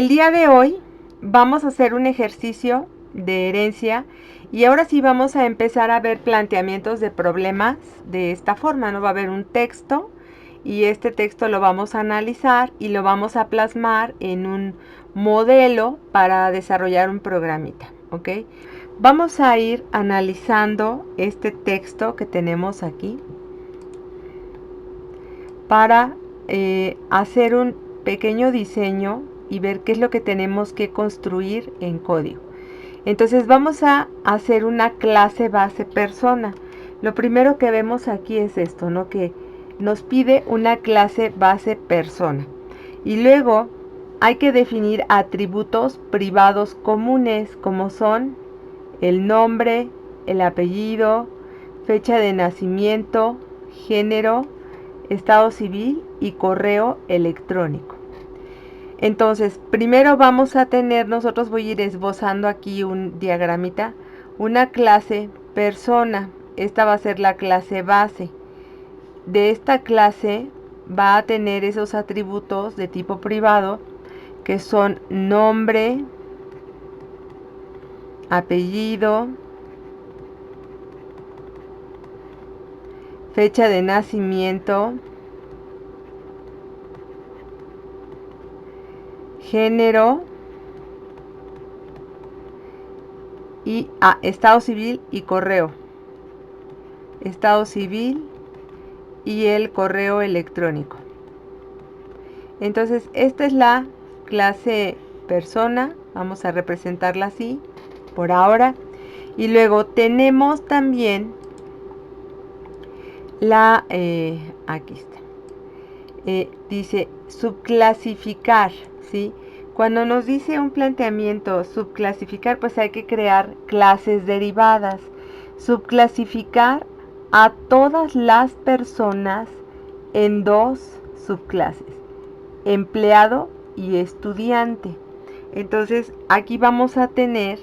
El día de hoy vamos a hacer un ejercicio de herencia y ahora sí vamos a empezar a ver planteamientos de problemas de esta forma, ¿no? Va a haber un texto y este texto lo vamos a analizar y lo vamos a plasmar en un modelo para desarrollar un programita, ¿ok? Vamos a ir analizando este texto que tenemos aquí para hacer un pequeño diseño y ver qué es lo que tenemos que construir en código. Entonces vamos a hacer una clase base persona. Lo primero que vemos aquí es esto, ¿no? Que nos pide una clase base persona. Y luego hay que definir atributos privados comunes, como son el nombre, el apellido, fecha de nacimiento, género, estado civil y correo electrónico. Entonces, primero vamos a tener, nosotros voy a ir esbozando aquí un diagramita, una clase persona. Esta va a ser la clase base. De esta clase va a tener esos atributos de tipo privado que son nombre, apellido, fecha de nacimiento, género y estado civil y correo. Estado civil y el correo electrónico. Entonces, esta es la clase persona. Vamos a representarla así por ahora. Y luego tenemos también la, aquí está. Dice subclasificar, ¿sí? Cuando nos dice un planteamiento subclasificar, pues hay que crear clases derivadas. Subclasificar a todas las personas en dos subclases, empleado y estudiante. Entonces aquí vamos a tener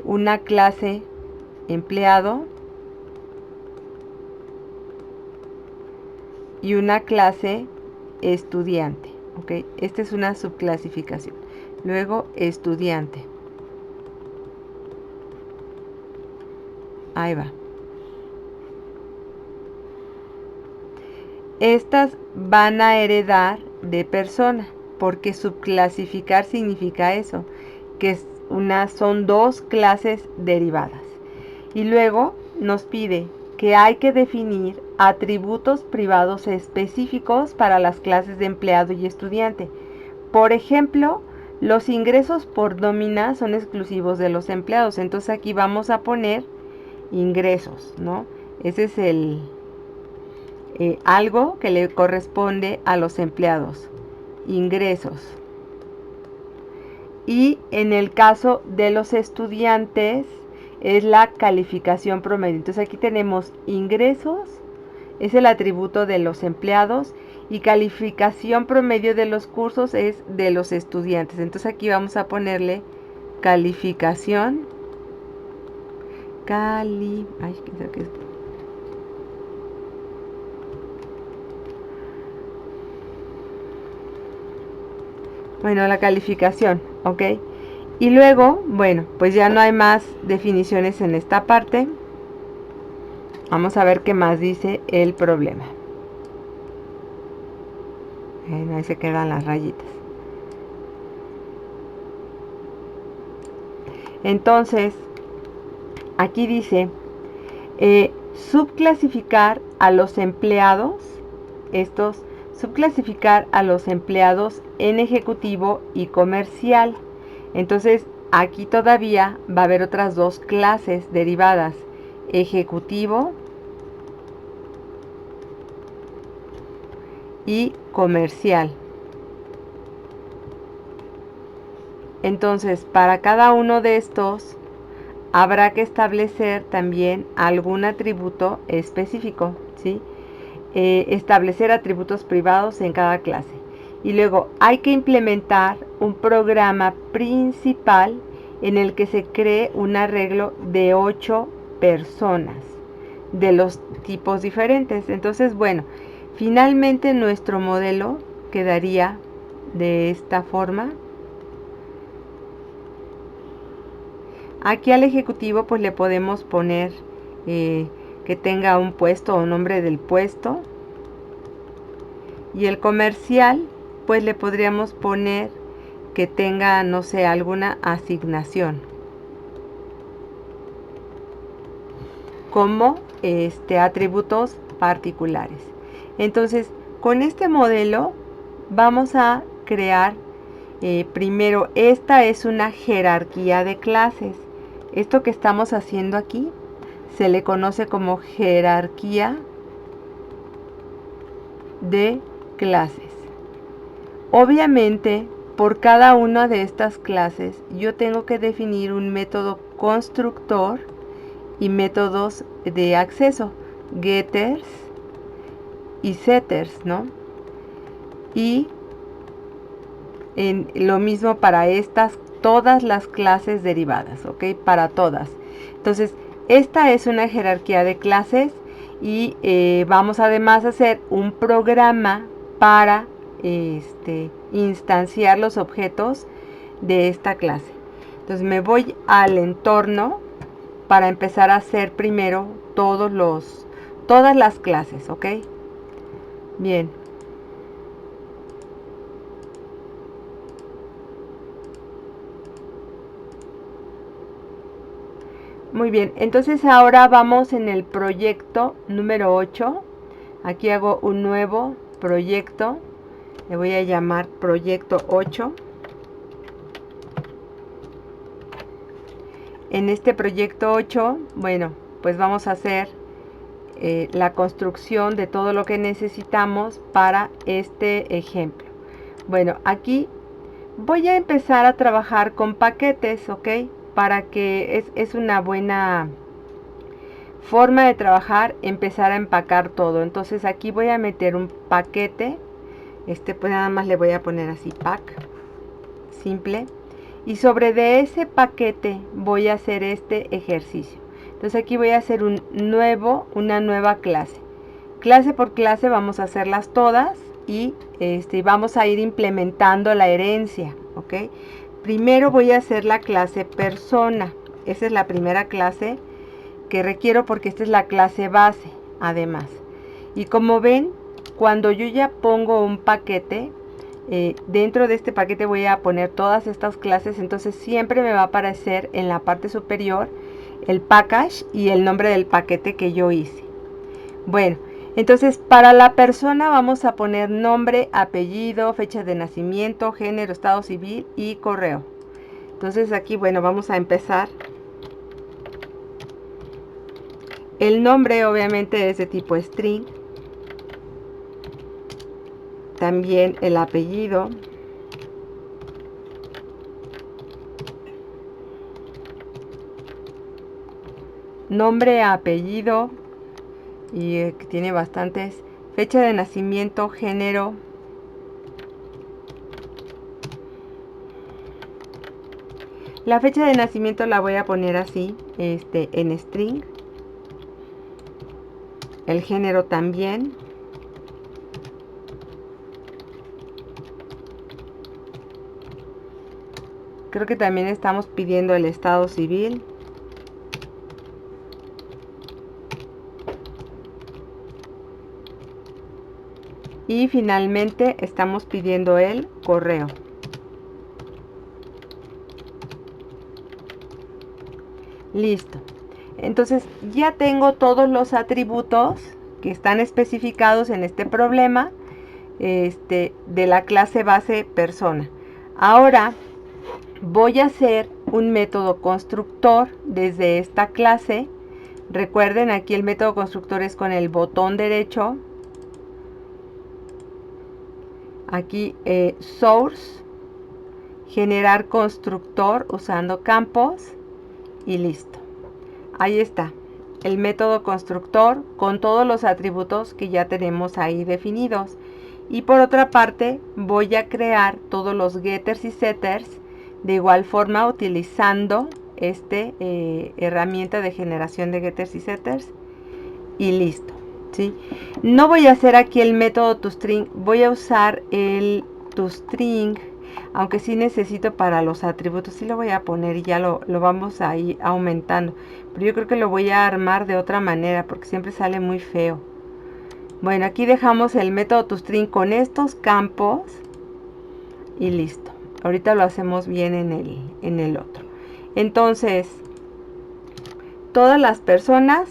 una clase empleado y una clase estudiante, ¿ok? Esta es una subclasificación. Luego estudiante. Ahí va. Estas van a heredar de persona, porque subclasificar significa eso, que son dos clases derivadas. Y luego nos pide que hay que definir atributos privados específicos para las clases de empleado y estudiante. Por ejemplo, los ingresos por nómina son exclusivos de los empleados. Entonces aquí vamos a poner ingresos, ¿no? Ese es algo que le corresponde a los empleados. Ingresos. Y en el caso de los estudiantes es la calificación promedio. Entonces aquí tenemos ingresos, es el atributo de los empleados, y calificación promedio de los cursos es de los estudiantes. Entonces aquí vamos a ponerle calificación, bueno, la calificación, ¿ok? Y luego, bueno, pues ya no hay más definiciones en esta parte. Vamos a ver qué más dice el problema. Bueno, ahí se quedan las rayitas. Entonces, aquí dice, subclasificar a los empleados, subclasificar a los empleados en ejecutivo y comercial. Entonces, aquí todavía va a haber otras dos clases derivadas, ejecutivo y comercial. Entonces, para cada uno de estos habrá que establecer también algún atributo específico, ¿sí? Establecer atributos privados en cada clase. Y luego hay que implementar un programa principal en el que se cree un arreglo de 8 personas de los tipos diferentes. Entonces, bueno, finalmente nuestro modelo quedaría de esta forma. Aquí al ejecutivo pues le podemos poner que tenga un puesto o nombre del puesto. Y el comercial pues le podríamos poner que tenga, no sé, alguna asignación. Como atributos particulares. Entonces, con este modelo vamos a crear primero, esta es una jerarquía de clases. Esto que estamos haciendo aquí se le conoce como jerarquía de clases. Obviamente, por cada una de estas clases yo tengo que definir un método constructor y métodos de acceso, getters y setters, ¿no? Y lo mismo para todas las clases derivadas, ¿ok? Para todas. Entonces, esta es una jerarquía de clases y vamos además a hacer un programa para instanciar los objetos de esta clase. Entonces me voy al entorno para empezar a hacer primero todas las clases, ¿ok? Bien. Muy bien, entonces ahora vamos en el proyecto número 8. Aquí hago un nuevo proyecto. Le voy a llamar proyecto 8. En este proyecto 8, bueno, pues vamos a hacer la construcción de todo lo que necesitamos para este ejemplo. Bueno, aquí voy a empezar a trabajar con paquetes, ¿ok? Para que es una buena forma de trabajar, empezar a empacar todo. Entonces aquí voy a meter un paquete. Pues nada más le voy a poner así pack, simple. Y sobre de ese paquete voy a hacer este ejercicio. Entonces aquí voy a hacer una nueva clase. Clase por clase vamos a hacerlas todas y vamos a ir implementando la herencia, ¿ok? Primero voy a hacer la clase persona. Esa es la primera clase que requiero porque esta es la clase base, además. Y como ven, cuando yo ya pongo un paquete, dentro de este paquete voy a poner todas estas clases, entonces siempre me va a aparecer en la parte superior el package y el nombre del paquete que yo hice. Bueno, entonces para la persona vamos a poner nombre, apellido, fecha de nacimiento, género, estado civil y correo. Entonces aquí, bueno, vamos a empezar. El nombre obviamente es de tipo string. También el apellido. Nombre, apellido. Y tiene bastantes. Fecha de nacimiento, género. La fecha de nacimiento la voy a poner así, en string. El género también. Creo que también estamos pidiendo el estado civil. Y finalmente estamos pidiendo el correo. Listo. Entonces ya tengo todos los atributos que están especificados en este problema de la clase base persona. Ahora voy a hacer un método constructor desde esta clase. Recuerden, aquí el método constructor es con el botón derecho. Aquí source, generar constructor usando campos y listo. Ahí está el método constructor con todos los atributos que ya tenemos ahí definidos. Y por otra parte voy a crear todos los getters y setters de igual forma utilizando herramienta de generación de getters y setters y listo, ¿sí? No voy a hacer aquí el método toString, voy a usar el toString aunque sí necesito para los atributos, sí lo voy a poner y ya lo vamos a ir aumentando. Pero yo creo que lo voy a armar de otra manera porque siempre sale muy feo. Bueno, aquí dejamos el método toString con estos campos y listo. Ahorita lo hacemos bien en el otro. Entonces, todas las personas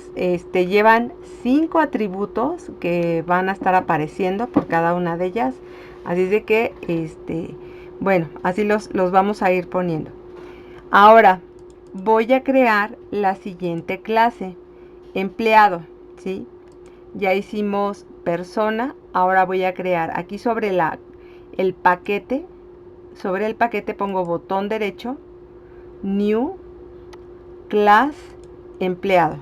llevan 5 atributos que van a estar apareciendo por cada una de ellas. Así es de que, bueno, así los vamos a ir poniendo. Ahora, voy a crear la siguiente clase. Empleado, ¿sí? Ya hicimos persona. Ahora voy a crear aquí sobre el paquete. Sobre el paquete pongo botón derecho, New, Class, Empleado.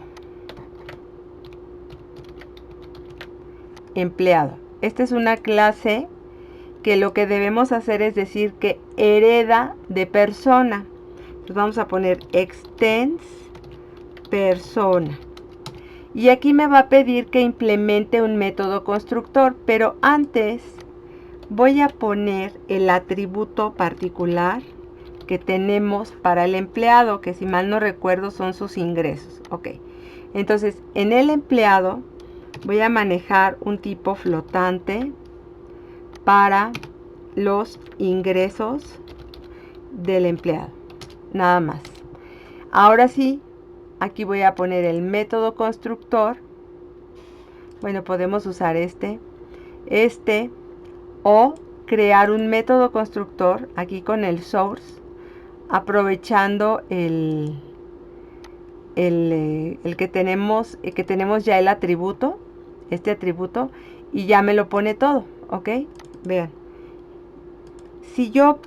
Empleado. Esta es una clase que lo que debemos hacer es decir que hereda de persona. Entonces vamos a poner extends persona. Y aquí me va a pedir que implemente un método constructor, pero antes voy a poner el atributo particular que tenemos para el empleado, que si mal no recuerdo son sus ingresos. Ok, entonces en el empleado voy a manejar un tipo flotante para los ingresos del empleado, nada más. Ahora sí, aquí voy a poner el método constructor. Bueno, podemos usar este o crear un método constructor aquí con el source, aprovechando el que tenemos ya el atributo, este atributo, y ya me lo pone todo, ¿ok? Vean. Si yo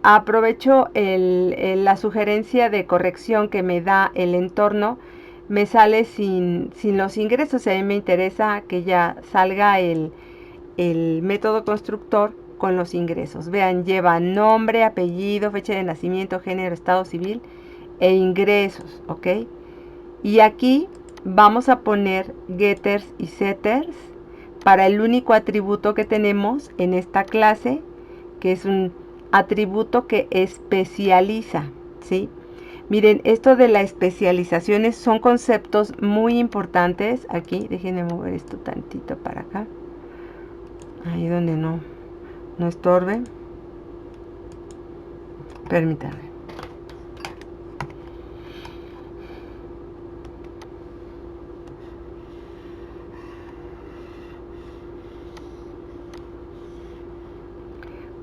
aprovecho la sugerencia de corrección que me da el entorno, me sale sin los ingresos. A mí me interesa que ya salga el método constructor con los ingresos. Vean, lleva nombre, apellido, fecha de nacimiento, género, estado civil e ingresos, ¿ok? Y aquí vamos a poner getters y setters para el único atributo que tenemos en esta clase, que es un atributo que especializa, ¿sí? Miren, esto de la especialización son conceptos muy importantes. Aquí, déjenme mover esto tantito para acá. Ahí donde no estorbe. Permítanme.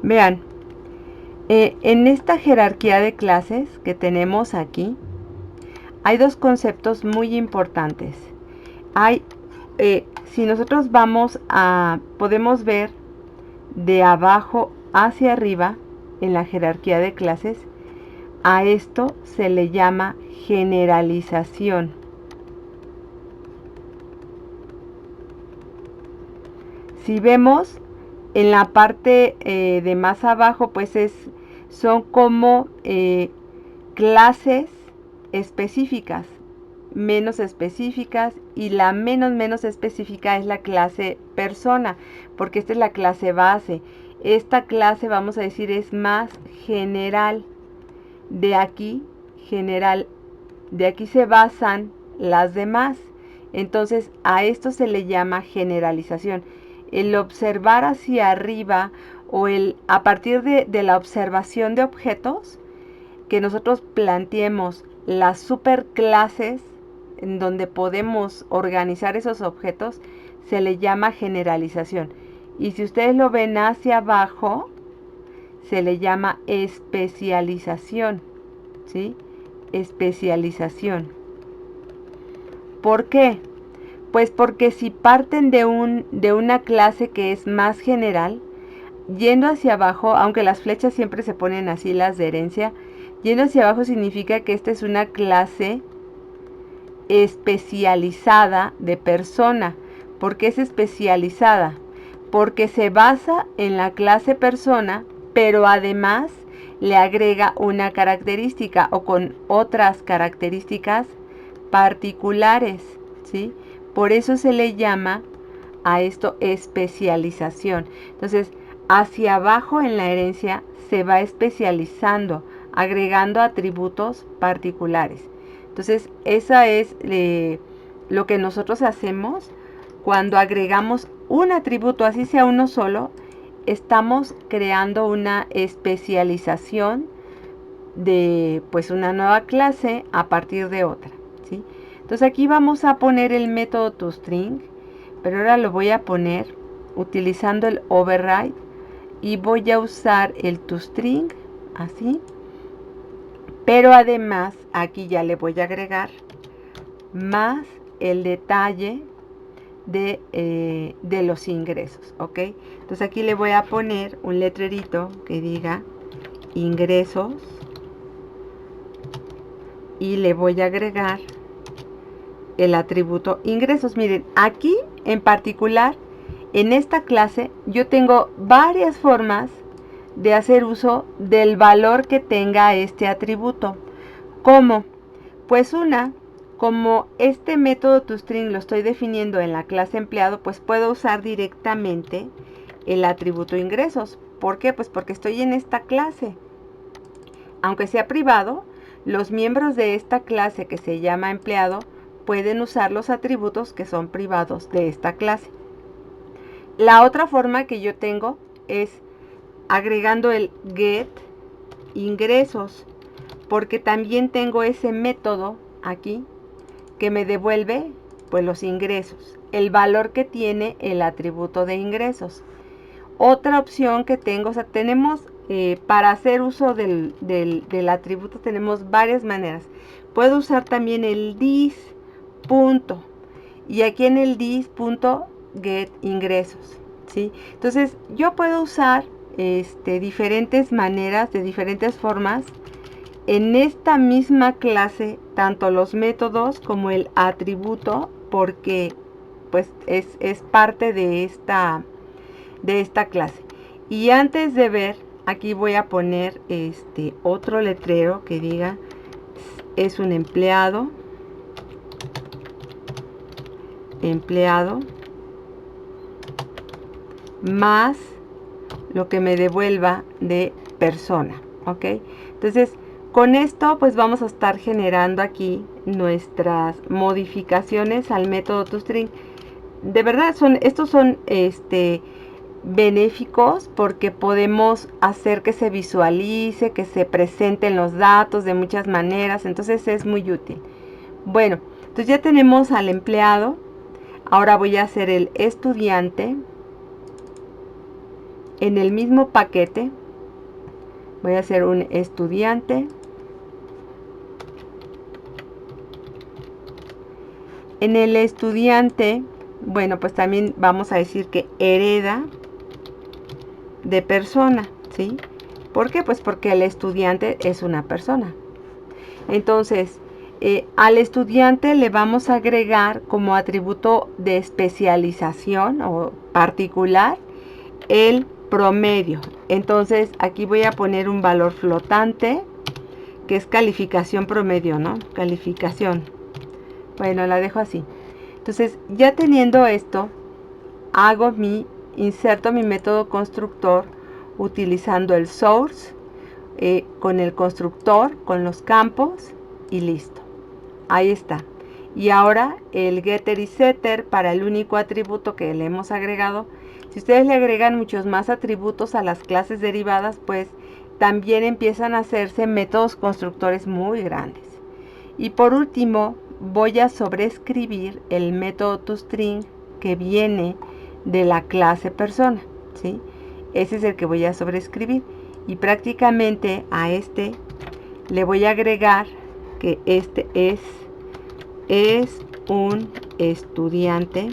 Vean, en esta jerarquía de clases que tenemos aquí, hay dos conceptos muy importantes. Si nosotros podemos ver de abajo hacia arriba en la jerarquía de clases, a esto se le llama generalización. Si vemos en la parte de más abajo, pues son como clases específicas, menos específicas, y la menos específica es la clase persona, porque esta es la clase base. Esta clase, vamos a decir, es más general. De aquí se basan las demás. Entonces a esto se le llama generalización. El observar hacia arriba o a partir de la observación de objetos, que nosotros planteemos las superclases en donde podemos organizar esos objetos, se le llama generalización. Y si ustedes lo ven hacia abajo, se le llama especialización, ¿sí? Especialización. ¿Por qué? Pues porque si parten de una clase que es más general, yendo hacia abajo, aunque las flechas siempre se ponen así, las de herencia, yendo hacia abajo significa que esta es una clase especializada de persona. ¿Por qué es especializada? Porque se basa en la clase persona, pero además le agrega una característica o con otras características particulares, ¿sí? Por eso se le llama a esto especialización. Entonces, hacia abajo en la herencia se va especializando, agregando atributos particulares. Entonces, esa es lo que nosotros hacemos cuando agregamos un atributo, así sea uno solo. Estamos creando una especialización de pues una nueva clase a partir de otra, ¿sí? Entonces aquí vamos a poner el método toString, pero ahora lo voy a poner utilizando el override y voy a usar el toString así, pero además aquí ya le voy a agregar más el detalle de los ingresos, ¿ok? Entonces aquí le voy a poner un letrerito que diga ingresos y le voy a agregar el atributo ingresos. Miren, aquí en particular, en esta clase, yo tengo varias formas de hacer uso del valor que tenga este atributo. ¿Cómo? Pues una, como este método toString lo estoy definiendo en la clase empleado, pues puedo usar directamente el atributo ingresos. ¿Por qué? Pues porque estoy en esta clase. Aunque sea privado, los miembros de esta clase que se llama empleado pueden usar los atributos que son privados de esta clase. La otra forma que yo tengo es agregando el get ingresos, porque también tengo ese método aquí que me devuelve pues los ingresos, el valor que tiene el atributo de ingresos. Otra opción que tengo, o sea, tenemos para hacer uso del atributo tenemos varias maneras. Puedo usar también el dis punto, y aquí en el dis punto get ingresos, ¿sí? Entonces yo puedo usar diferentes maneras, de diferentes formas, en esta misma clase, tanto los métodos como el atributo, porque pues es parte de esta clase. Y antes de ver, aquí voy a poner otro letrero que diga es un empleado más lo que me devuelva de persona, ¿ok? Entonces, con esto pues vamos a estar generando aquí nuestras modificaciones al método toString. De verdad, estos son benéficos porque podemos hacer que se visualice, que se presenten los datos de muchas maneras, entonces es muy útil. Bueno, entonces ya tenemos al empleado. Ahora voy a hacer el estudiante. En el mismo paquete voy a hacer un estudiante. En el estudiante, bueno, pues también vamos a decir que hereda de persona, ¿sí? ¿Por qué? Pues porque el estudiante es una persona. Entonces, al estudiante le vamos a agregar como atributo de especialización o particular el promedio. Entonces, aquí voy a poner un valor flotante que es calificación promedio, ¿no? Calificación. Bueno, la dejo así. Entonces, ya teniendo esto, inserto mi método constructor utilizando el source, con el constructor, con los campos y listo. Ahí está. Y ahora el getter y setter para el único atributo que le hemos agregado. Si ustedes le agregan muchos más atributos a las clases derivadas, pues también empiezan a hacerse métodos constructores muy grandes. Y por último, voy a sobreescribir el método toString que viene de la clase persona, ¿sí? Ese es el que voy a sobreescribir. Y prácticamente a le voy a agregar que es un estudiante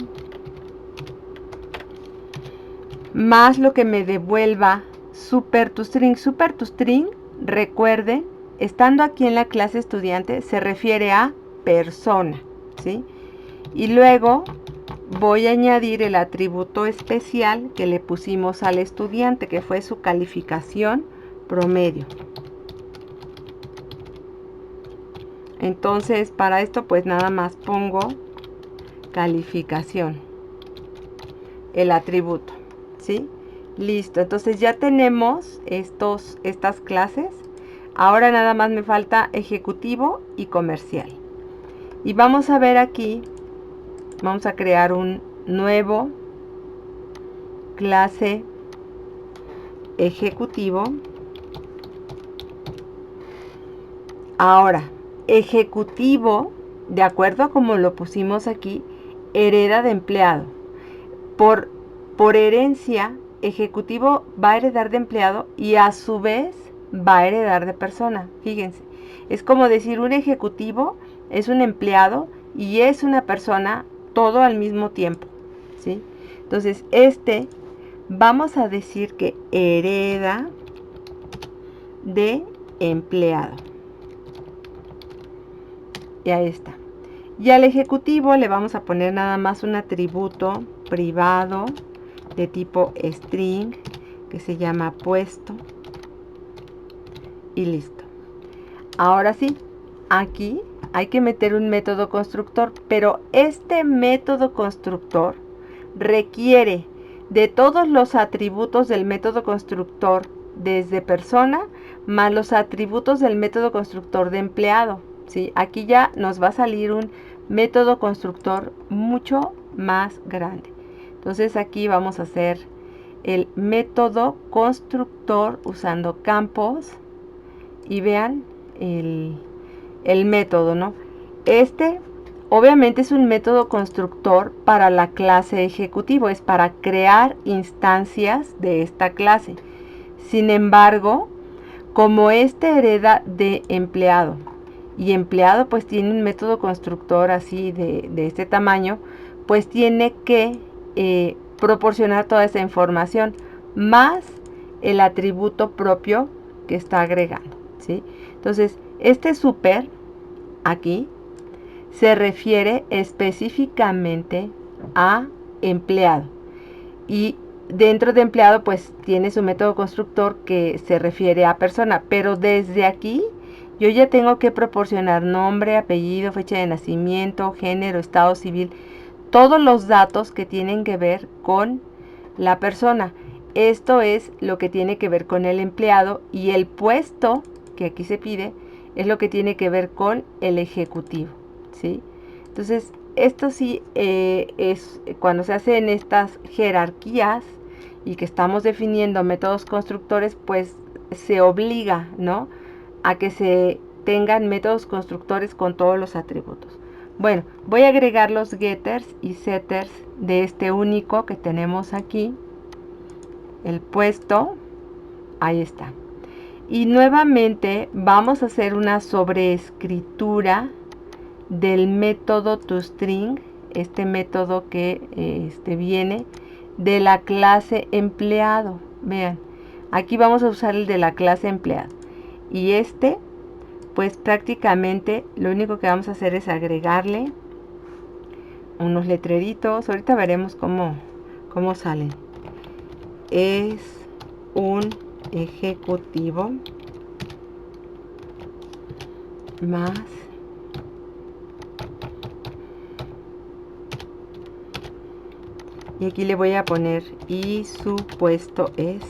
más lo que me devuelva super toString. Super toString, recuerden, estando aquí en la clase estudiante, se refiere a persona, ¿sí? Y luego voy a añadir el atributo especial que le pusimos al estudiante, que fue su calificación promedio. Entonces, para esto pues nada más pongo calificación, el atributo, ¿sí? Listo, entonces ya tenemos estas clases. Ahora nada más me falta ejecutivo y comercial. Y vamos a ver aquí, vamos a crear un nuevo clase ejecutivo. Ahora, ejecutivo, de acuerdo a como lo pusimos aquí, hereda de empleado. Por herencia, ejecutivo va a heredar de empleado y a su vez va a heredar de persona. Fíjense, es como decir un ejecutivo es un empleado y es una persona todo al mismo tiempo, ¿sí? Entonces, vamos a decir que hereda de empleado. Y ahí está. Y al ejecutivo le vamos a poner nada más un atributo privado de tipo string que se llama puesto. Y listo. Ahora sí, aquí hay que meter un método constructor, pero este método constructor requiere de todos los atributos del método constructor desde persona más los atributos del método constructor de empleado. ¿Sí? Aquí ya nos va a salir un método constructor mucho más grande. Entonces aquí vamos a hacer el método constructor usando campos y vean el método, ¿no? Obviamente es un método constructor para la clase ejecutivo, es para crear instancias de esta clase. Sin embargo, como hereda de empleado y empleado pues tiene un método constructor así de este tamaño, pues tiene que proporcionar toda esa información más el atributo propio que está agregando, ¿sí? Entonces, este super aquí se refiere específicamente a empleado y dentro de empleado pues tiene su método constructor que se refiere a persona, pero desde aquí yo ya tengo que proporcionar nombre, apellido, fecha de nacimiento, género, estado civil, todos los datos que tienen que ver con la persona. Esto es lo que tiene que ver con el empleado y el puesto que aquí se pide es lo que tiene que ver con el ejecutivo, ¿sí? Entonces, esto sí es cuando se hacen estas jerarquías y que estamos definiendo métodos constructores, pues se obliga, ¿no?, a que se tengan métodos constructores con todos los atributos. Bueno, voy a agregar los getters y setters de este único que tenemos aquí, el puesto, ahí está. Y nuevamente vamos a hacer una sobreescritura del método toString, este método que viene de la clase empleado. Vean, aquí vamos a usar el de la clase empleado. Y pues prácticamente lo único que vamos a hacer es agregarle unos letreritos. Ahorita veremos cómo salen. Es un ejecutivo más y aquí le voy a poner y su puesto es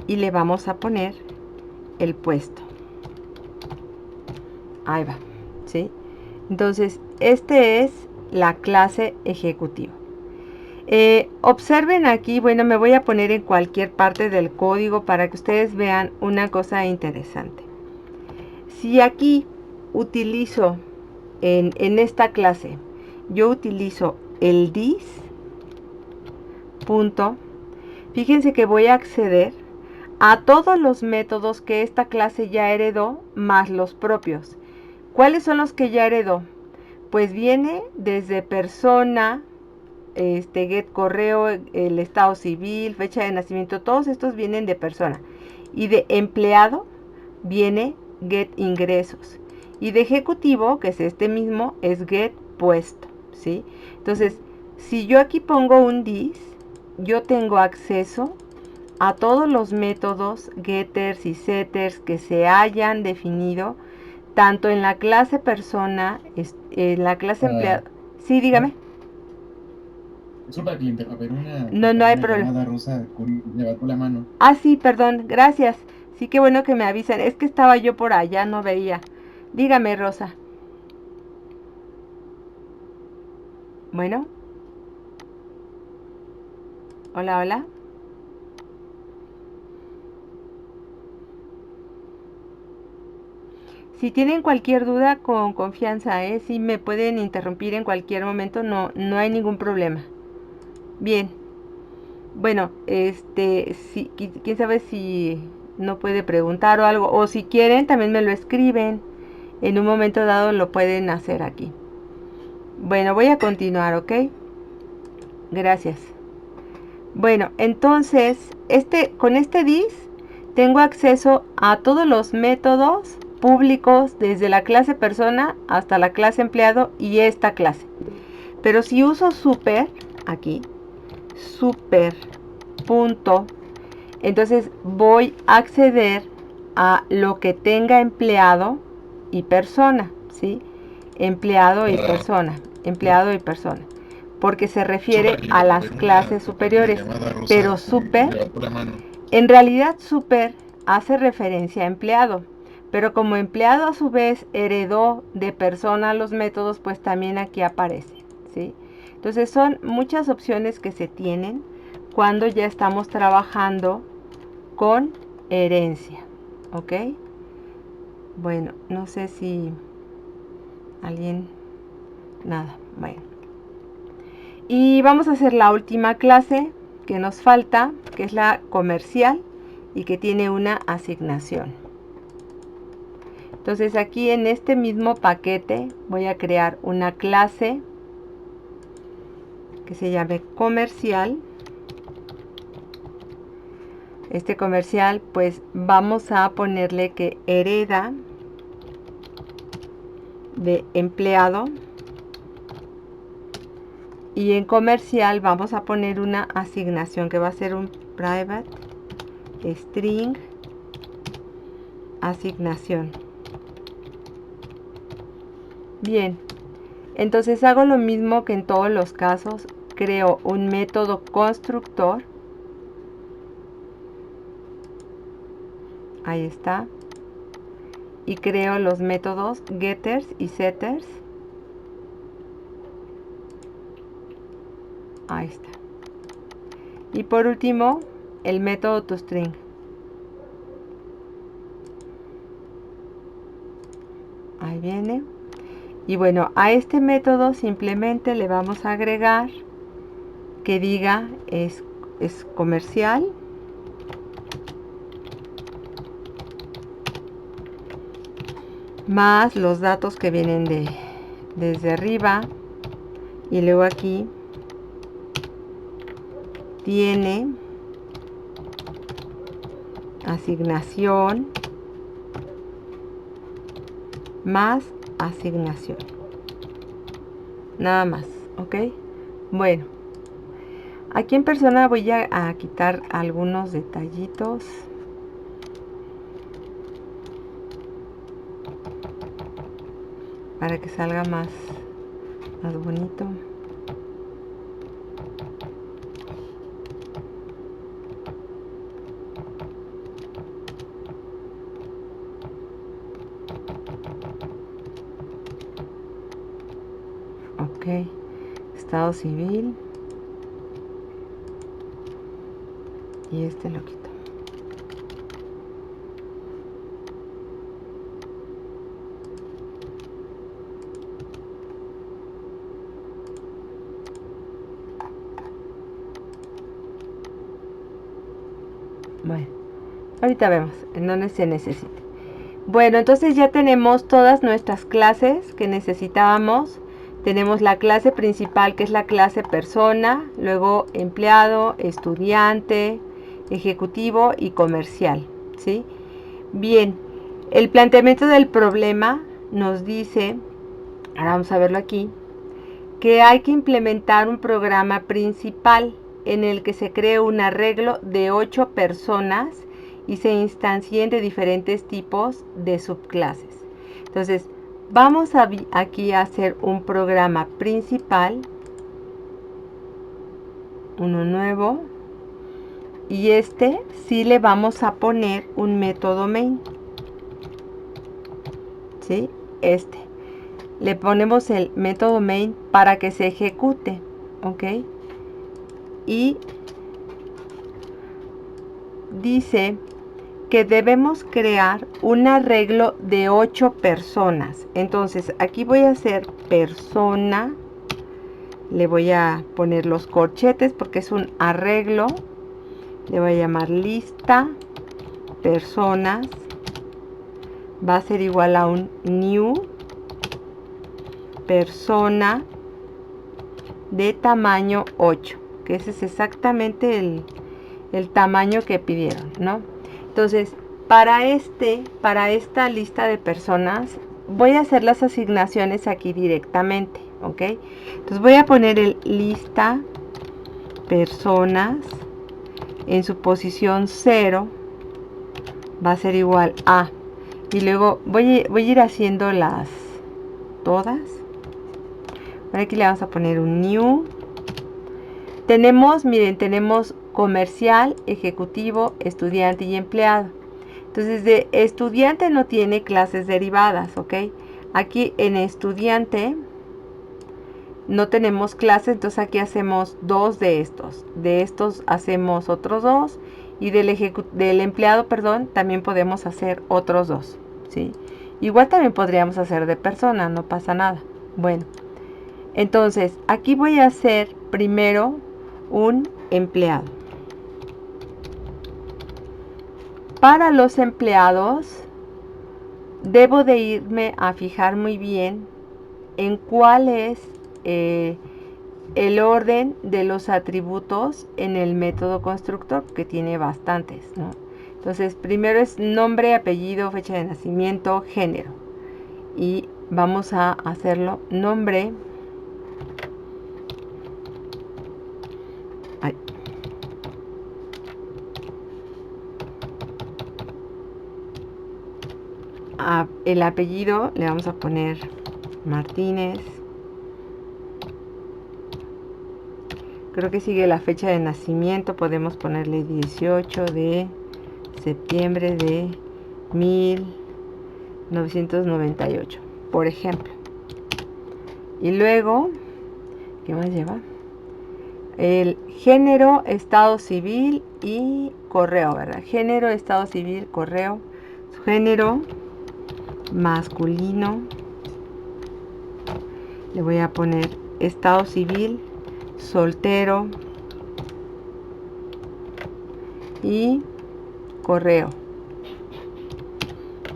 y le vamos a poner el puesto. Ahí va, ¿sí? Entonces, es la clase ejecutivo. Observen aquí, bueno, me voy a poner en cualquier parte del código para que ustedes vean una cosa interesante. Si aquí utilizo en esta clase, yo utilizo el dis, punto, fíjense que voy a acceder a todos los métodos que esta clase ya heredó, más los propios. ¿Cuáles son los que ya heredó? Pues viene desde persona, get correo, el estado civil, fecha de nacimiento, todos estos vienen de persona. Y de empleado viene get ingresos. Y de ejecutivo, que es este mismo, es get puesto, ¿sí? Entonces, si yo aquí pongo un dis, yo tengo acceso a todos los métodos getters y setters que se hayan definido tanto en la clase persona, en la clase empleado. Sí, dígame. Disculpa que le interrumpa, pero una No, no hay compañera problema. llamada Rosa levantó la mano. Ah, sí, perdón, gracias. Sí, qué bueno que me avisan. Es que estaba yo por allá, no veía. Dígame, Rosa. Bueno, hola, hola. Si tienen cualquier duda, con confianza, ¿eh? Si me pueden interrumpir en cualquier momento, no, no hay ningún problema. Bien. Bueno, si, quién sabe si no puede preguntar o algo. O si quieren, también me lo escriben. En un momento dado lo pueden hacer aquí. Bueno, voy a continuar, ¿ok? Gracias. Bueno, entonces, con este DIS tengo acceso a todos los métodos públicos desde la clase persona hasta la clase empleado y esta clase. Pero si uso super, aquí, super punto, entonces voy a acceder a lo que tenga empleado y persona, ¿sí? Empleado y persona, empleado y persona, porque se refiere a las clases superiores, pero super, en realidad super hace referencia a empleado, pero como empleado a su vez heredó de persona los métodos, pues también aquí aparece, ¿sí? Entonces son muchas opciones que se tienen cuando ya estamos trabajando con herencia, ¿ok? Bueno, no sé si alguien... Nada, bueno. Y vamos a hacer la última clase que nos falta, que es la comercial y que tiene una asignación. Entonces aquí en este mismo paquete voy a crear una clase que se llame comercial. Este comercial pues vamos a ponerle que hereda de empleado. Y en comercial vamos a poner una asignación que va a ser un private string asignación. Bien, entonces hago lo mismo que en todos los casos. Creo un método constructor. Ahí está. Y creo los métodos getters y setters. Ahí está. Y por último, el método toString. Ahí viene. Y bueno, a este método simplemente le vamos a agregar que diga es comercial. Más los datos que vienen desde arriba. Y luego aquí tiene asignación más asignación. Nada más, ¿ok? Bueno, aquí en persona voy a quitar algunos detallitos. Para que salga más bonito. Ok, estado civil. Y este lo quito. Bueno, ahorita vemos en dónde se necesite. Bueno, entonces ya tenemos todas nuestras clases que necesitábamos. Tenemos la clase principal, que es la clase persona, luego empleado, estudiante, ejecutivo y comercial, ¿sí? Bien, el planteamiento del problema nos dice, ahora vamos a verlo aquí, que hay que implementar un programa principal en el que se cree un arreglo de 8 personas y se instancien de diferentes tipos de subclases. Entonces, vamos aquí a hacer un programa principal uno nuevo. Y este sí le vamos a poner un método main. ¿Sí? Este. Le ponemos el método main para que se ejecute. ¿Ok? Y dice que debemos crear un arreglo de 8 personas. Entonces aquí voy a hacer persona. Le voy a poner los corchetes porque es un arreglo. Le voy a llamar lista personas. Va a ser igual a un new persona de tamaño 8. Que ese es exactamente el tamaño que pidieron, ¿no? Entonces, para esta lista de personas, voy a hacer las asignaciones aquí directamente, ¿ok? Entonces voy a poner el lista personas en su posición 0, va a ser igual a, y luego voy a ir haciendo todas. Por aquí le vamos a poner un new. Miren, tenemos comercial, ejecutivo, estudiante y empleado. Entonces, de estudiante no tiene clases derivadas, ¿ok? Aquí en estudiante no tenemos clases, entonces aquí hacemos 2 de estos. De estos hacemos otros 2. Y del empleado, perdón, también podemos hacer otros 2, ¿sí? Igual también podríamos hacer de persona, no pasa nada. Bueno, entonces aquí voy a hacer primero un empleado. Para los empleados debo de irme a fijar muy bien en cuál es el orden de los atributos en el método constructor, que tiene bastantes, ¿no? Entonces primero es nombre, apellido, fecha de nacimiento, género, y vamos a hacerlo nombre. El apellido le vamos a poner Martínez. Creo que sigue la fecha de nacimiento, podemos ponerle 18 de septiembre de 1998, por ejemplo. Y luego, ¿qué más lleva? El género, estado civil y correo, ¿verdad? Género, estado civil, correo. Su género masculino. Le voy a poner estado civil, soltero y correo.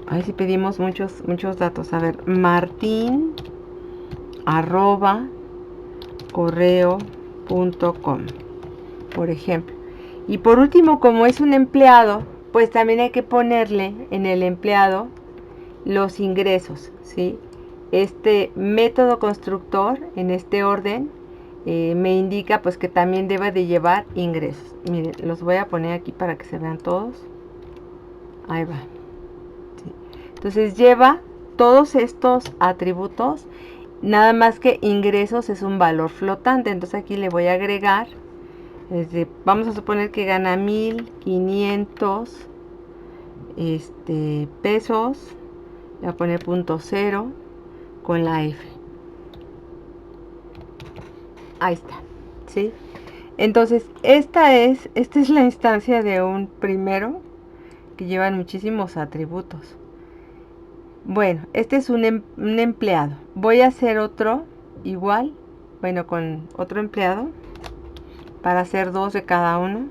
Ahí sí pedimos muchos datos. A ver, Martín @correo.com, por ejemplo. Y por último, como es un empleado, pues también hay que ponerle en el empleado los ingresos, ¿sí? Este método constructor, en este orden, me indica pues que también debe de llevar ingresos. Miren, los voy a poner aquí para que se vean todos. Ahí va. ¿Sí? Entonces lleva todos estos atributos, nada más que ingresos es un valor flotante. Entonces aquí le voy a agregar, vamos a suponer que gana 1500 pesos. Le voy a poner .0 con la F. Ahí está, ¿sí? Entonces, esta es la instancia de un primero que llevan muchísimos atributos. Bueno, este es un empleado. Voy a hacer otro igual, bueno, con otro empleado para hacer 2 de cada uno.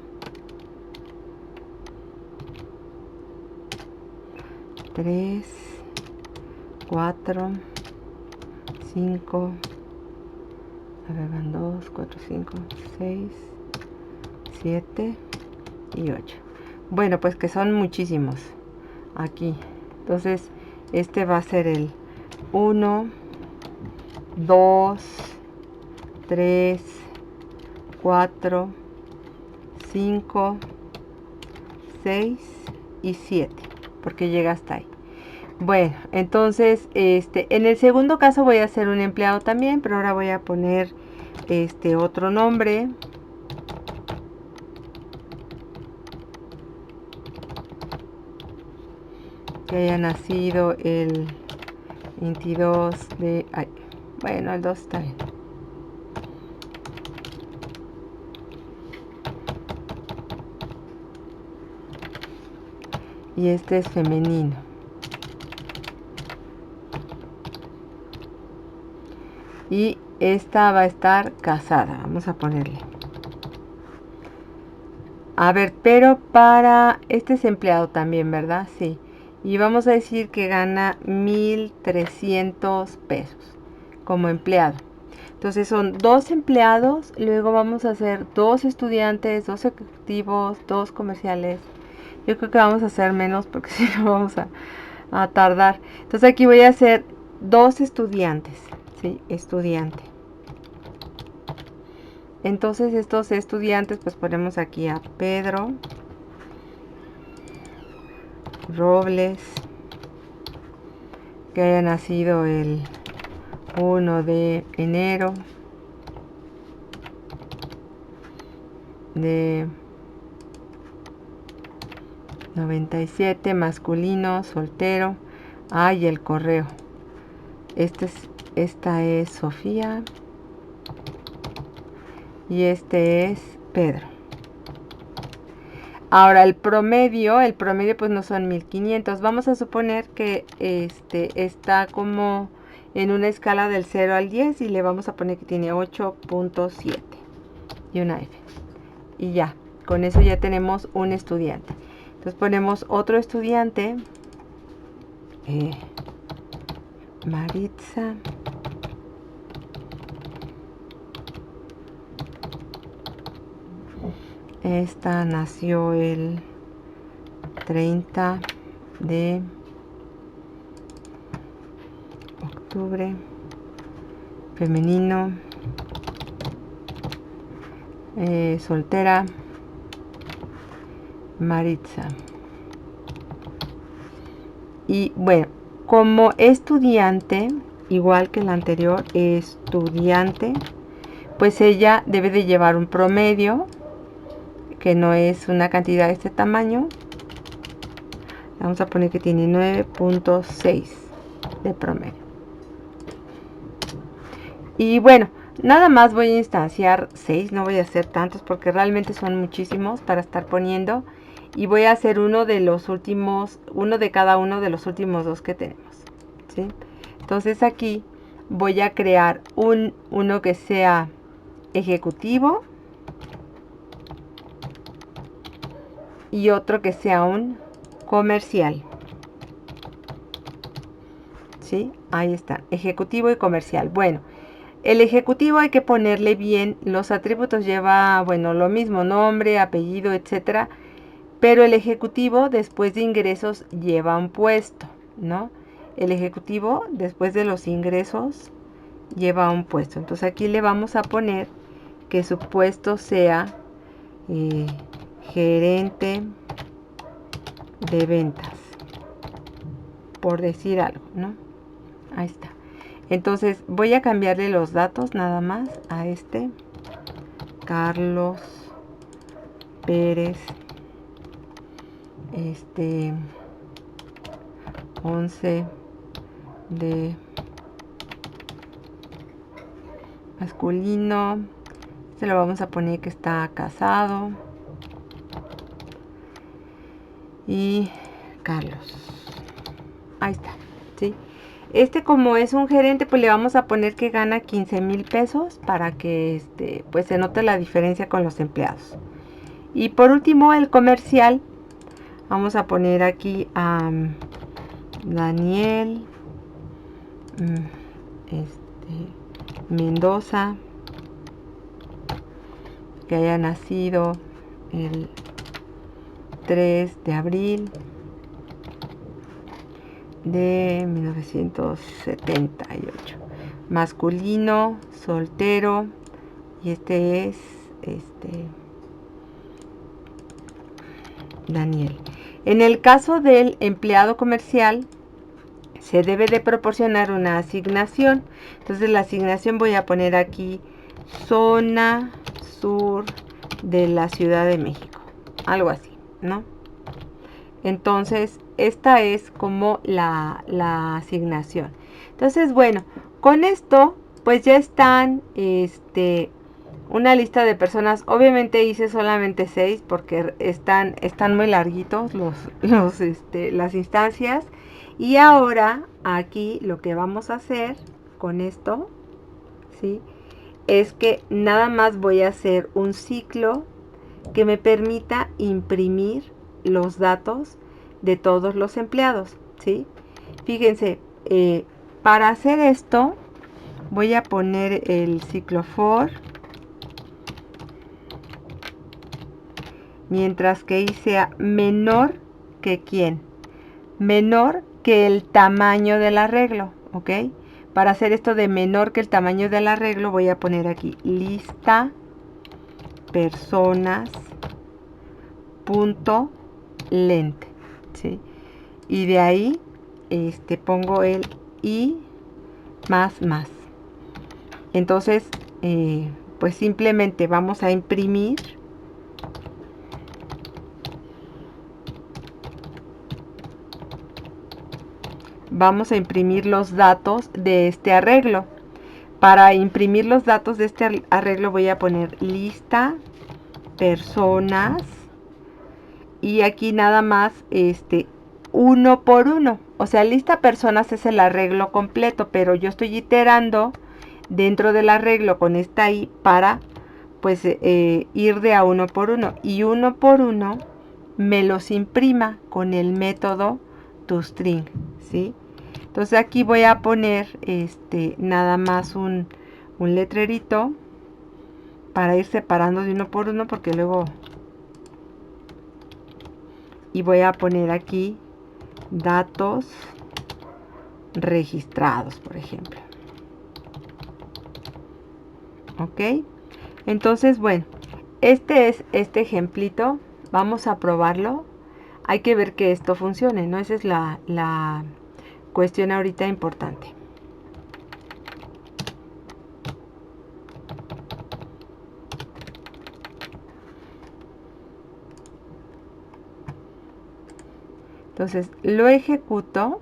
3, 4, 5, a ver, van 2, 4, 5, 6, 7 y 8. Bueno, pues que son muchísimos aquí. Entonces, este va a ser el 1, 2, 3, 4, 5, 6 y 7, porque llega hasta ahí. Bueno, entonces, en el segundo caso voy a hacer un empleado también, pero ahora voy a poner otro nombre. que haya nacido el 22 de... Ay, bueno, el 2 está bien. Y este es femenino. Y esta va a estar casada. Vamos a ponerle. A ver, pero para... Este es empleado también, ¿verdad? Sí. Y vamos a decir que gana 1,300 pesos como empleado. Entonces son 2 empleados, luego vamos a hacer 2 estudiantes, 2 ejecutivos, 2 comerciales. Yo creo que vamos a hacer menos porque si no vamos a tardar. Entonces aquí voy a hacer 2 estudiantes, ¿sí? Estudiante. Entonces estos estudiantes pues ponemos aquí a Pedro Robles, que haya nacido el 1 de enero de 97, masculino, soltero. Y el correo. Esta es Sofía. Y este es Pedro. Ahora el promedio pues no son 1500. Vamos a suponer que está como en una escala del 0 al 10 y le vamos a poner que tiene 8.7 y una F. Y ya, con eso ya tenemos un estudiante. Entonces ponemos otro estudiante, Maritza. Esta nació el 30 de octubre, femenino, soltera, Maritza. Y bueno, como estudiante, igual que la anterior, estudiante, pues ella debe de llevar un promedio, que no es una cantidad de este tamaño. Vamos a poner que tiene 9.6 de promedio. Y bueno, nada más voy a instanciar 6, no voy a hacer tantos porque realmente son muchísimos para estar poniendo. Y voy a hacer uno de cada uno de los últimos 2 que tenemos, ¿sí? Entonces aquí voy a crear uno que sea ejecutivo y otro que sea un comercial, ¿sí? Ahí está, ejecutivo y comercial. Bueno, el ejecutivo hay que ponerle bien los atributos, lleva, bueno, lo mismo, nombre, apellido, etcétera. Pero el ejecutivo después de ingresos lleva un puesto, ¿no? El ejecutivo después de los ingresos lleva un puesto. Entonces aquí le vamos a poner que su puesto sea gerente de ventas, por decir algo, ¿no? Ahí está. Entonces voy a cambiarle los datos nada más a Carlos Pérez, 11 de masculino. Se lo vamos a poner que está casado. Y Carlos. Ahí está, ¿sí? Como es un gerente, pues le vamos a poner que gana 15,000 pesos para que pues se note la diferencia con los empleados. Y por último, el comercial. Vamos a poner aquí a Daniel Mendoza, que haya nacido el 3 de abril de 1978. Masculino, soltero. Y es Daniel. En el caso del empleado comercial, se debe de proporcionar una asignación. Entonces la asignación voy a poner aquí zona sur de la Ciudad de México. Algo así, ¿no? Entonces esta es como la asignación. Entonces, bueno, con esto pues ya están una lista de personas. Obviamente hice solamente 6 porque están muy larguitos las instancias. Y ahora aquí lo que vamos a hacer con esto, ¿sí?, es que nada más voy a hacer un ciclo que me permita imprimir los datos de todos los empleados, ¿sí? Fíjense, para hacer esto voy a poner el ciclo for mientras que i sea menor que quién, menor que el tamaño del arreglo, ¿ok? Para hacer esto de menor que el tamaño del arreglo voy a poner aquí lista personas punto length, ¿sí? Y de ahí pongo el i más. Entonces pues simplemente vamos a imprimir los datos de este arreglo. Para imprimir los datos de este arreglo voy a poner lista personas y aquí nada más uno por uno. O sea, lista personas es el arreglo completo, pero yo estoy iterando dentro del arreglo con esta i para pues ir de a uno por uno, y uno por uno me los imprima con el método toString, ¿sí? Entonces aquí voy a poner nada más un letrerito para ir separando de uno por uno, porque luego, y voy a poner aquí datos registrados, por ejemplo. Ok, entonces bueno, este es este ejemplito. Vamos a probarlo. Hay que ver que esto funcione, ¿no? Esa es la cuestión ahorita importante. Entonces lo ejecuto.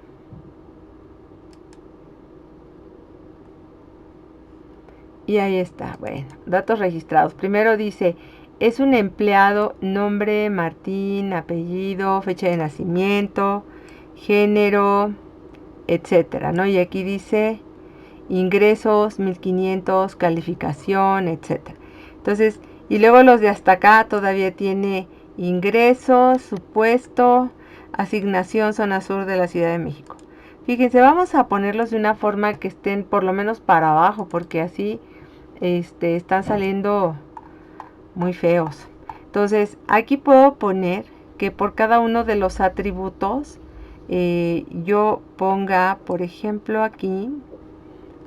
Y ahí está. Bueno, datos registrados. Primero dice, es un empleado, nombre, Martín, apellido, fecha de nacimiento, género, etcétera, ¿no? Y aquí dice ingresos, 1500, calificación, etcétera. Entonces, y luego los de hasta acá todavía tiene ingresos, supuesto, asignación, zona sur de la Ciudad de México. Fíjense, vamos a ponerlos de una forma que estén por lo menos para abajo, porque así están saliendo muy feos. Entonces, aquí puedo poner que por cada uno de los atributos yo ponga, por ejemplo, aquí,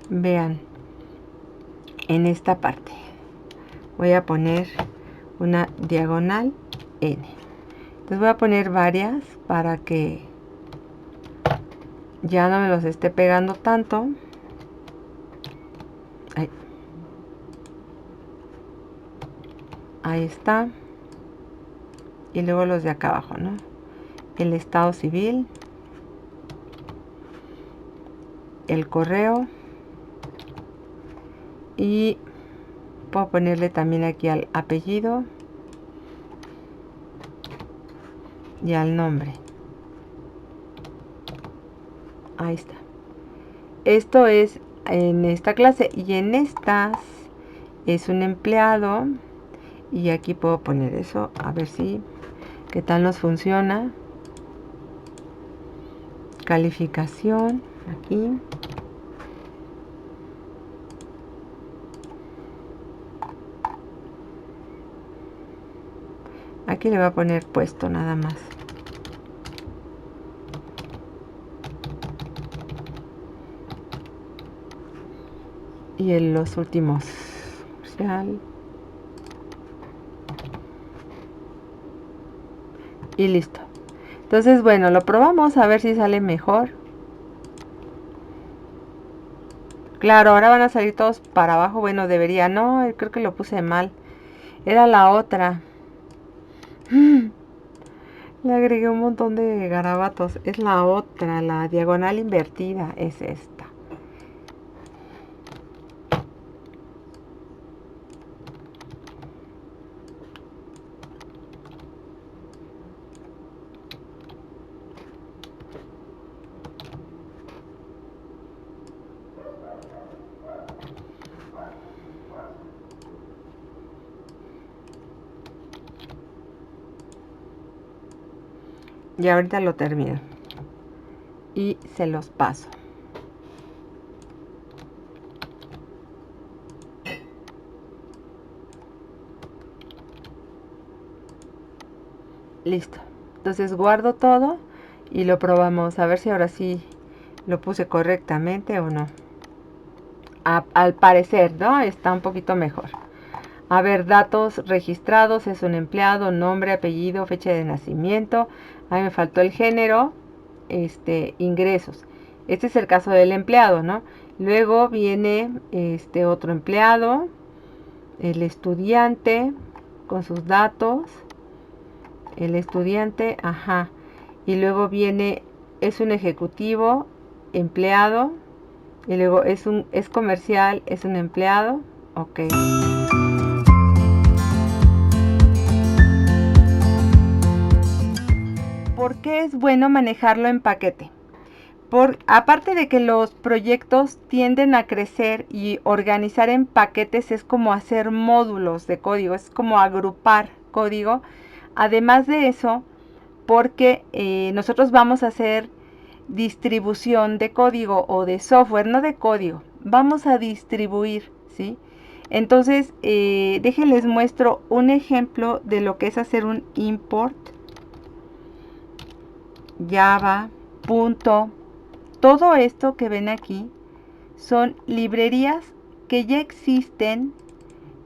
vean, en esta parte voy a poner una diagonal n. Entonces voy a poner varias para que ya no me los esté pegando tanto. Ahí está. Y luego los de acá abajo, ¿no? El estado civil, el correo, y puedo ponerle también aquí al apellido y al nombre. Ahí está. Esto es en esta clase, y en estas es un empleado, y aquí puedo poner eso, a ver si qué tal nos funciona. Calificación aquí, aquí le voy a poner puesto nada más. Y en los últimos comercial. Y listo. Entonces, bueno, lo probamos a ver si sale mejor. Claro, ahora van a salir todos para abajo. Bueno, debería. No, creo que lo puse mal. Era la otra. Le agregué un montón de garabatos. Es la otra, la diagonal invertida, es esta. Y ahorita lo termino. Y se los paso. Listo. Entonces guardo todo y lo probamos. A ver si ahora sí lo puse correctamente o no. Al parecer, ¿no? Está un poquito mejor. A ver, datos registrados, es un empleado, nombre, apellido, fecha de nacimiento. A mí me faltó el género, ingresos. Este es el caso del empleado, ¿no? Luego viene otro empleado, el estudiante con sus datos, el estudiante, ajá. Y luego viene, es un ejecutivo, empleado, y luego es comercial, es un empleado, ok. ¿Por qué es bueno manejarlo en paquete? Aparte de que los proyectos tienden a crecer y organizar en paquetes es como hacer módulos de código, es como agrupar código. Además de eso, porque nosotros vamos a hacer distribución de código o de software, no de código, vamos a distribuir, ¿sí? Entonces, déjenles muestro un ejemplo de lo que es hacer un import Java, punto. Todo esto que ven aquí son librerías que ya existen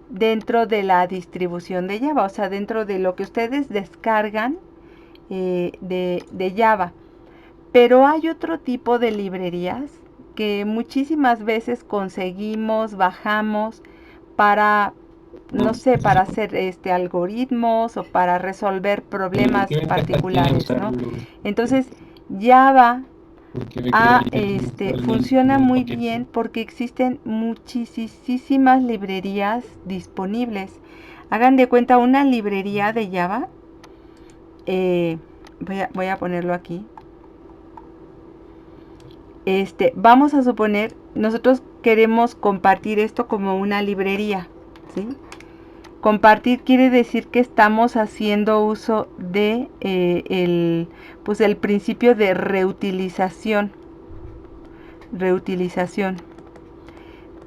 dentro de la distribución de Java, o sea, dentro de lo que ustedes descargan de Java. Pero hay otro tipo de librerías que muchísimas veces conseguimos, bajamos para, no sé, para hacer algoritmos o para resolver problemas particulares, ¿no? Entonces, Java funciona muy bien porque existen muchísimas librerías disponibles. Hagan de cuenta una librería de Java. Voy a ponerlo aquí. Vamos a suponer, nosotros queremos compartir esto como una librería, ¿sí? Compartir quiere decir que estamos haciendo uso de el principio de reutilización.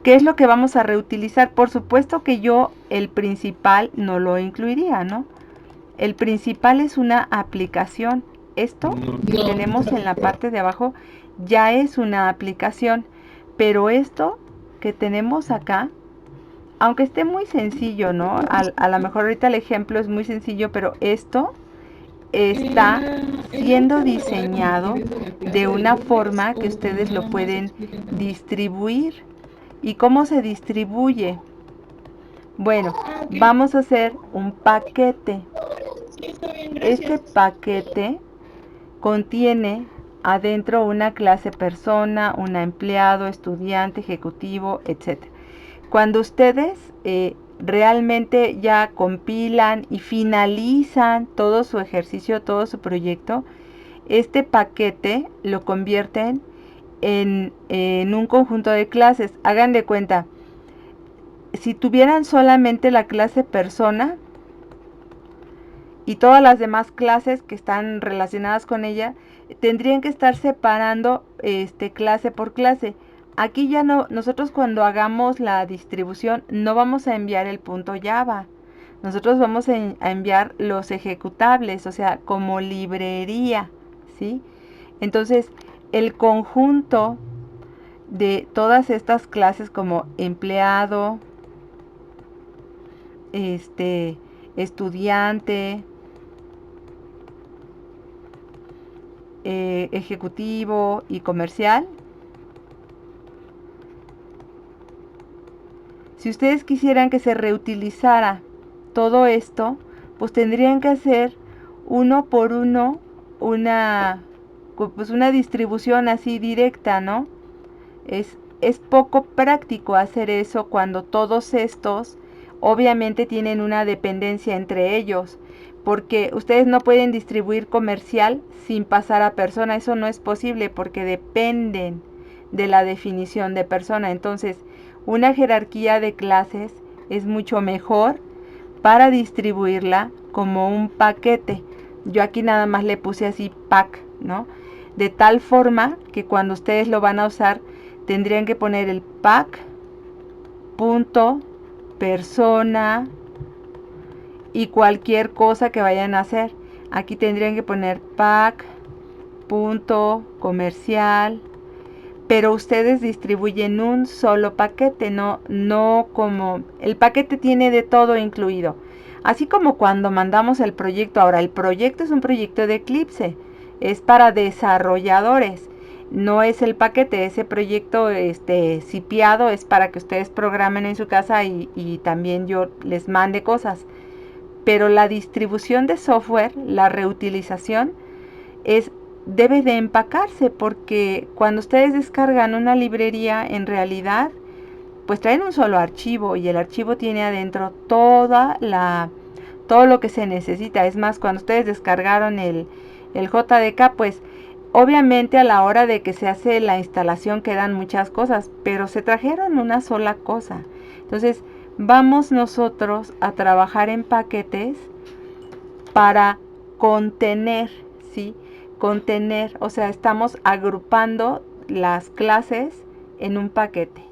¿Qué es lo que vamos a reutilizar? Por supuesto que yo el principal no lo incluiría, ¿no? El principal es una aplicación. Esto que tenemos en la parte de abajo ya es una aplicación, pero esto que tenemos acá, aunque esté muy sencillo, ¿no? A lo mejor ahorita el ejemplo es muy sencillo, pero esto está siendo diseñado de una forma que ustedes lo pueden distribuir. ¿Y cómo se distribuye? Bueno, vamos a hacer un paquete. Este paquete contiene adentro una clase persona, un empleado, estudiante, ejecutivo, etc. Cuando ustedes realmente ya compilan y finalizan todo su ejercicio, todo su proyecto, este paquete lo convierten en un conjunto de clases. Hagan de cuenta, si tuvieran solamente la clase persona y todas las demás clases que están relacionadas con ella, tendrían que estar separando clase por clase. Aquí ya no, nosotros cuando hagamos la distribución no vamos a enviar el punto Java. Nosotros vamos a enviar los ejecutables, o sea, como librería, ¿sí? Entonces, el conjunto de todas estas clases como empleado, estudiante, ejecutivo y comercial. Si ustedes quisieran que se reutilizara todo esto, pues tendrían que hacer uno por uno pues una distribución así directa, ¿no? Es poco práctico hacer eso cuando todos estos obviamente tienen una dependencia entre ellos, porque ustedes no pueden distribuir comercial sin pasar a persona, eso no es posible porque dependen de la definición de persona. Entonces, una jerarquía de clases es mucho mejor para distribuirla como un paquete. Yo aquí nada más le puse así pack, ¿no? De tal forma que cuando ustedes lo van a usar tendrían que poner el pack punto persona y cualquier cosa que vayan a hacer. Aquí tendrían que poner pack punto comercial, pero ustedes distribuyen un solo paquete, no como el paquete tiene de todo incluido. Así como cuando mandamos el proyecto. Ahora, el proyecto es un proyecto de Eclipse, es para desarrolladores, no es el paquete. Ese proyecto cipiado es para que ustedes programen en su casa y también yo les mande cosas. Pero la distribución de software, la reutilización, debe de empacarse, porque cuando ustedes descargan una librería, en realidad pues traen un solo archivo y el archivo tiene adentro todo lo que se necesita. Es más, cuando ustedes descargaron el JDK, pues obviamente a la hora de que se hace la instalación quedan muchas cosas, pero se trajeron una sola cosa. Entonces vamos nosotros a trabajar en paquetes para contener, ¿sí? Contener, o sea, estamos agrupando las clases en un paquete.